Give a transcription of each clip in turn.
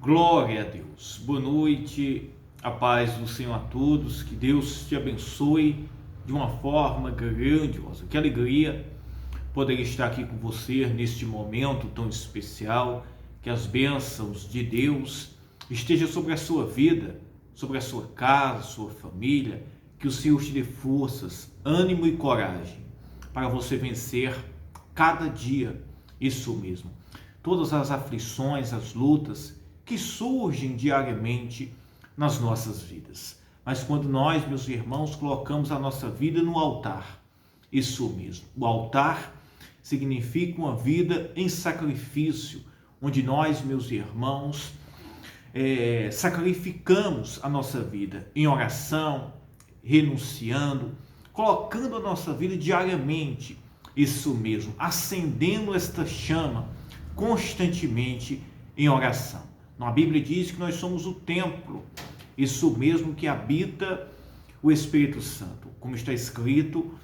Glória a Deus. Boa noite, a paz do Senhor a todos, que Deus te abençoe de uma forma grandiosa. Que alegria poder estar aqui com você neste momento tão especial, que as bênçãos de Deus estejam sobre a sua vida, sobre a sua casa, sua família, que o Senhor te dê forças, ânimo e coragem para você vencer cada dia, isso mesmo, todas as aflições, as lutas que surgem diariamente nas nossas vidas. Mas quando nós, meus irmãos, colocamos a nossa vida no altar, isso mesmo, o altar significa uma vida em sacrifício, onde nós, meus irmãos, sacrificamos a nossa vida em oração, renunciando, colocando a nossa vida diariamente, isso mesmo, acendendo esta chama constantemente em oração. A Bíblia diz que nós somos o templo, isso mesmo, que habita o Espírito Santo, como está escrito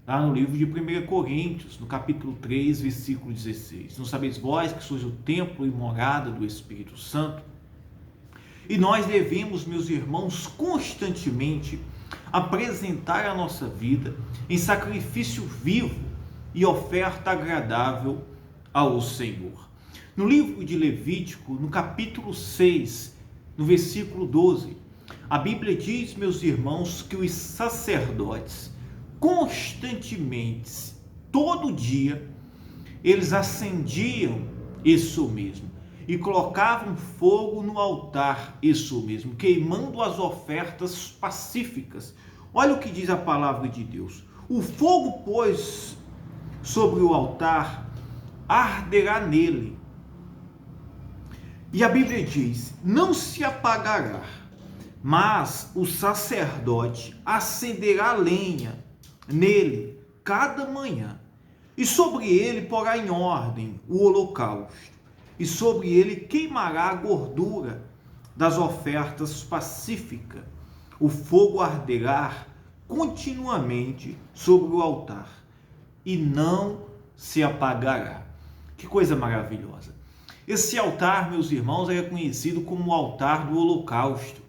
lá no livro de 1 Coríntios, no capítulo 3, versículo 16. Não sabeis vós que sois o templo e morada do Espírito Santo? E nós devemos, meus irmãos, constantemente apresentar a nossa vida em sacrifício vivo e oferta agradável ao Senhor. No livro de Levítico, no capítulo 6, no versículo 12, a Bíblia diz, meus irmãos, que os sacerdotes constantemente, todo dia, eles acendiam isso mesmo e colocavam fogo no altar, isso mesmo, queimando as ofertas pacíficas. Olha o que diz a palavra de Deus: o fogo, pois, sobre o altar arderá nele. E a Bíblia diz: não se apagará, mas o sacerdote acenderá lenha nele cada manhã, e sobre ele porá em ordem o holocausto, e sobre ele queimará a gordura das ofertas pacíficas. O fogo arderá continuamente sobre o altar, e não se apagará. Que coisa maravilhosa! Esse altar, meus irmãos, é conhecido como o altar do holocausto.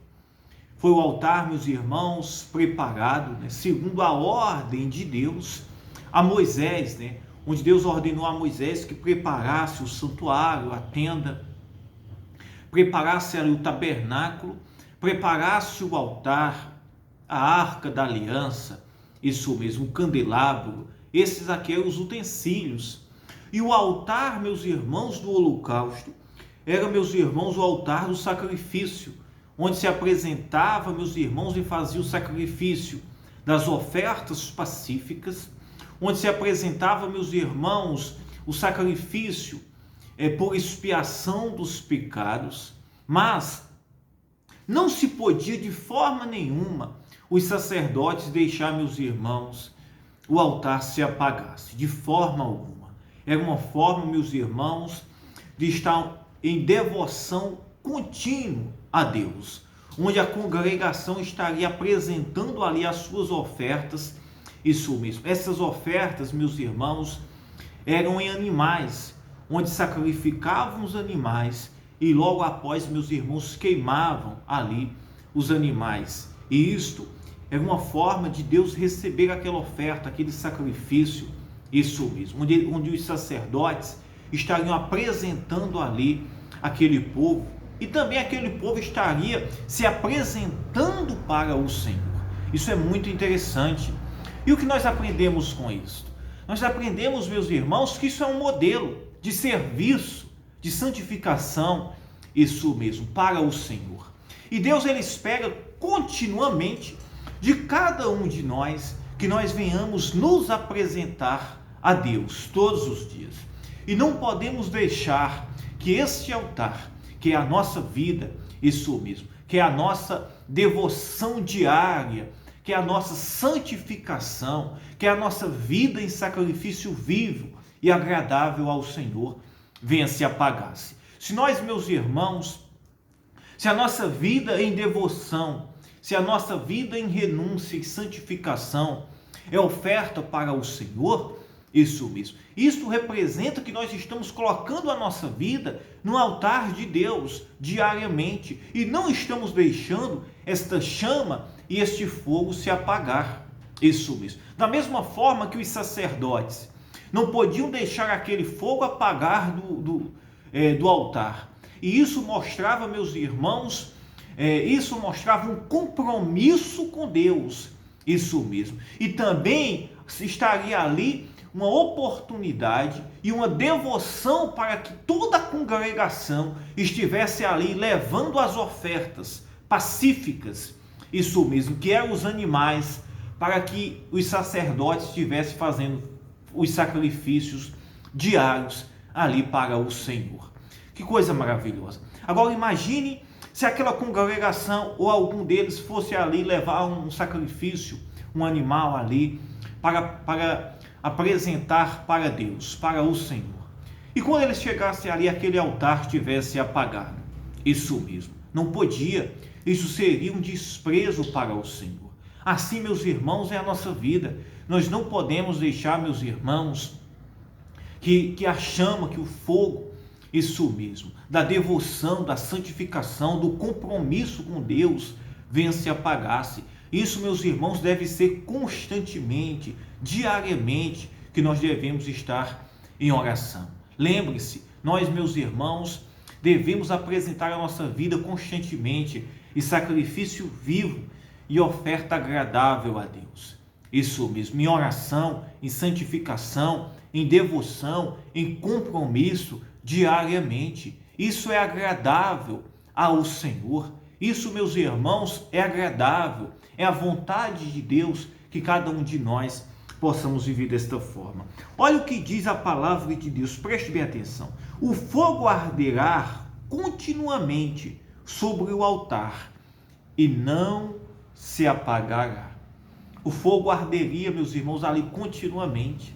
Foi o altar, meus irmãos, preparado, segundo a ordem de Deus a Moisés, onde Deus ordenou a Moisés que preparasse o santuário, a tenda, preparasse ali o tabernáculo, preparasse o altar, a arca da aliança, isso mesmo, o candelabro, esses aqui eram os utensílios. E o altar, meus irmãos, do holocausto, era, meus irmãos, o altar do sacrifício, onde se apresentava, meus irmãos, e fazia o sacrifício das ofertas pacíficas, onde se apresentava, meus irmãos, o sacrifício por expiação dos pecados. Mas não se podia de forma nenhuma os sacerdotes deixar, meus irmãos, o altar se apagasse, de forma alguma. Era uma forma, meus irmãos, de estar em devoção contínua a Deus, onde a congregação estaria apresentando ali as suas ofertas, isso mesmo. Essas ofertas, meus irmãos, eram em animais, onde sacrificavam os animais e logo após, meus irmãos, queimavam ali os animais. E isto era uma forma de Deus receber aquela oferta, aquele sacrifício, isso mesmo, onde os sacerdotes estariam apresentando ali aquele povo, e também aquele povo estaria se apresentando para o Senhor. Isso é muito interessante. E o que nós aprendemos com isso? Nós aprendemos, meus irmãos, que isso é um modelo de serviço, de santificação, isso mesmo, para o Senhor. E Deus, ele espera continuamente de cada um de nós que nós venhamos nos apresentar a Deus todos os dias. E não podemos deixar que este altar, que é a nossa vida, isso mesmo, que é a nossa devoção diária, que é a nossa santificação, que é a nossa vida em sacrifício vivo e agradável ao Senhor, venha se apagar-se. Se nós, meus irmãos, se a nossa vida em devoção, se a nossa vida em renúncia e santificação é oferta para o Senhor, Isso mesmo. Isto representa que nós estamos colocando a nossa vida no altar de Deus diariamente e não estamos deixando esta chama e este fogo se apagar. Isso mesmo. Da mesma forma que os sacerdotes não podiam deixar aquele fogo apagar do altar. E isso mostrava, meus irmãos, isso mostrava um compromisso com Deus. Isso mesmo. E também estaria ali uma oportunidade e uma devoção para que toda a congregação estivesse ali levando as ofertas pacíficas, isso mesmo, que eram os animais, para que os sacerdotes estivessem fazendo os sacrifícios diários ali para o Senhor. Que coisa maravilhosa. Agora imagine se aquela congregação ou algum deles fosse ali levar um sacrifício, um animal ali, para apresentar para Deus, para o Senhor. E quando eles chegassem ali, aquele altar estivesse apagado. Isso mesmo, não podia. Isso seria um desprezo para o Senhor. Assim, meus irmãos, é a nossa vida. Nós não podemos deixar, meus irmãos, que a chama, que o fogo, isso mesmo, da devoção, da santificação, do compromisso com Deus, venha se apagar-se. Isso, meus irmãos, deve ser constantemente, diariamente, que nós devemos estar em oração. Lembre-se, nós, meus irmãos, devemos apresentar a nossa vida constantemente em sacrifício vivo e oferta agradável a Deus. Isso mesmo, em oração, em santificação, em devoção, em compromisso diariamente. Isso é agradável ao Senhor. Isso, meus irmãos, é agradável. É a vontade de Deus que cada um de nós possamos viver desta forma. Olha o que diz a palavra de Deus, preste bem atenção. O fogo arderá continuamente sobre o altar e não se apagará. O fogo arderia, meus irmãos, ali continuamente.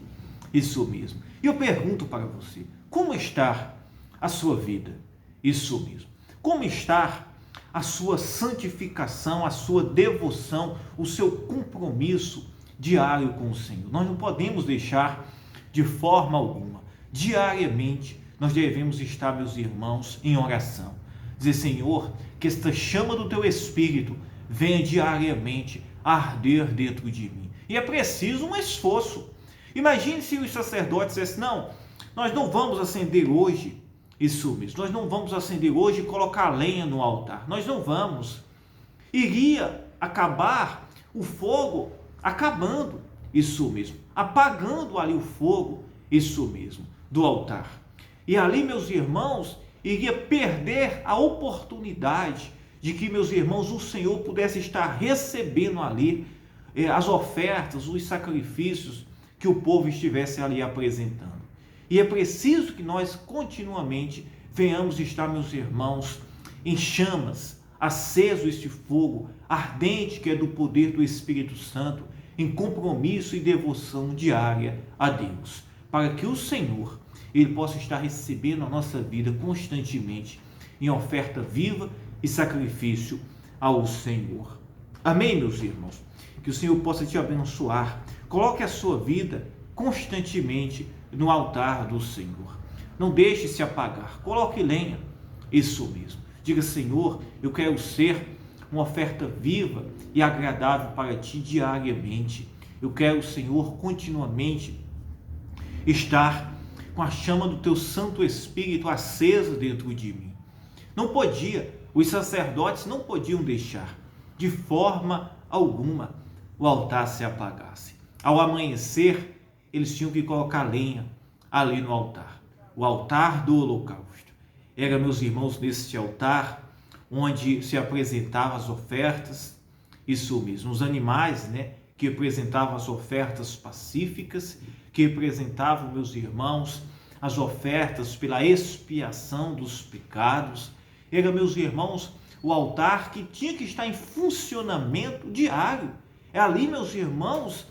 Isso mesmo. E eu pergunto para você, como está a sua vida? Isso mesmo. Como está a sua santificação, a sua devoção, o seu compromisso diário com o Senhor? Nós não podemos deixar de forma alguma. Diariamente nós devemos estar, meus irmãos, em oração. Dizer, Senhor, que esta chama do teu Espírito venha diariamente arder dentro de mim. E é preciso um esforço. Imagine se os sacerdotes dissessem, não, nós não vamos acender hoje, isso mesmo, nós não vamos acender hoje e colocar lenha no altar, nós não vamos. Iria acabar o fogo, acabando, isso mesmo, apagando ali o fogo, isso mesmo, do altar. E ali, meus irmãos, iria perder a oportunidade de que, meus irmãos, o Senhor pudesse estar recebendo ali as ofertas, os sacrifícios que o povo estivesse ali apresentando. E é preciso que nós continuamente venhamos estar, meus irmãos, em chamas, aceso este fogo ardente que é do poder do Espírito Santo, em compromisso e devoção diária a Deus, para que o Senhor, Ele possa estar recebendo a nossa vida constantemente em oferta viva e sacrifício ao Senhor. Amém, meus irmãos? Que o Senhor possa te abençoar. Coloque a sua vida constantemente no altar do Senhor. Não deixe se apagar. Coloque lenha. Isso mesmo. Diga, Senhor, eu quero ser uma oferta viva e agradável para ti diariamente. Eu quero, Senhor, continuamente estar com a chama do teu Santo Espírito acesa dentro de mim. Não podia, os sacerdotes não podiam deixar de forma alguma o altar se apagasse. Ao amanhecer, eles tinham que colocar lenha ali no altar. O altar do holocausto. Era, meus irmãos, neste altar onde se apresentavam as ofertas, isso mesmo, os animais, que representavam as ofertas pacíficas, que representavam, meus irmãos, as ofertas pela expiação dos pecados. Era, meus irmãos, o altar que tinha que estar em funcionamento diário. Ali, meus irmãos,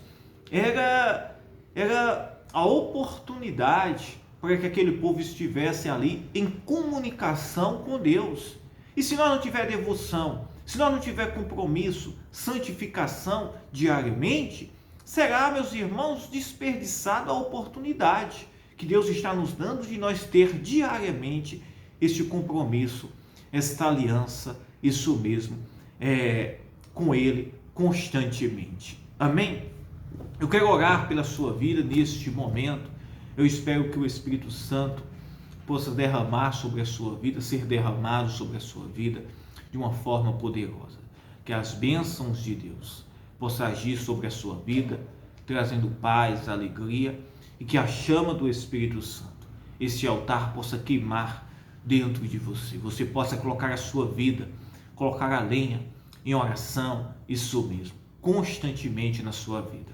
era a oportunidade para que aquele povo estivesse ali em comunicação com Deus. E se nós não tiver devoção, se nós não tiver compromisso, santificação diariamente, será, meus irmãos, desperdiçada a oportunidade que Deus está nos dando de nós ter diariamente este compromisso, esta aliança, isso mesmo, com Ele constantemente. Amém? Eu quero orar pela sua vida neste momento. Eu espero que o Espírito Santo possa derramar sobre a sua vida, ser derramado sobre a sua vida de uma forma poderosa. Que as bênçãos de Deus possam agir sobre a sua vida, trazendo paz, alegria, e que a chama do Espírito Santo, esse altar, possa queimar dentro de você. Você possa colocar a sua vida, colocar a lenha em oração, isso mesmo, constantemente na sua vida.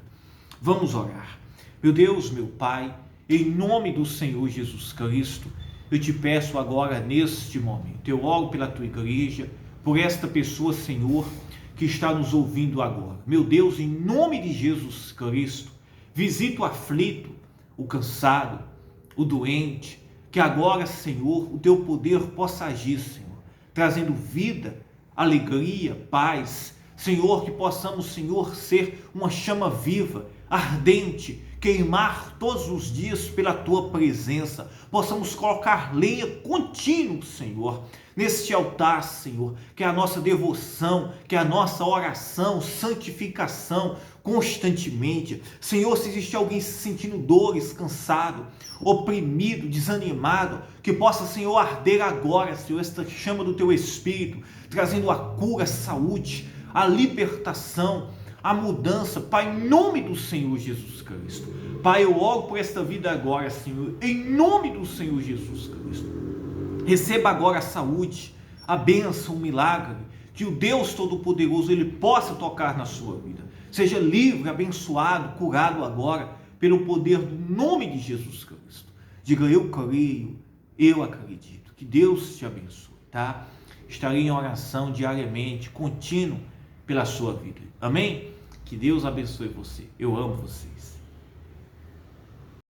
Vamos orar. Meu Deus, meu Pai, em nome do Senhor Jesus Cristo, eu te peço agora, neste momento, eu oro pela tua igreja, por esta pessoa, Senhor, que está nos ouvindo agora. Meu Deus, em nome de Jesus Cristo, visita o aflito, o cansado, o doente, que agora, Senhor, o teu poder possa agir, Senhor, trazendo vida, alegria, paz. Senhor, que possamos, Senhor, ser uma chama viva, ardente, queimar todos os dias pela tua presença, possamos colocar lenha contínua, Senhor, neste altar, Senhor, que é a nossa devoção, que é a nossa oração, santificação constantemente. Senhor, se existe alguém se sentindo dores, cansado, oprimido, desanimado, que possa, Senhor, arder agora, Senhor, esta chama do teu Espírito, trazendo a cura, a saúde, a libertação, a mudança, Pai, em nome do Senhor Jesus Cristo. Pai, eu oro por esta vida agora, Senhor, em nome do Senhor Jesus Cristo. Receba agora a saúde, a bênção, o milagre, que o Deus Todo-Poderoso, Ele possa tocar na sua vida. Seja livre, abençoado, curado agora, pelo poder do nome de Jesus Cristo. Diga, eu creio, eu acredito. Que Deus te abençoe, tá? Estarei em oração diariamente, contínuo, pela sua vida. Amém? Que Deus abençoe você. Eu amo vocês.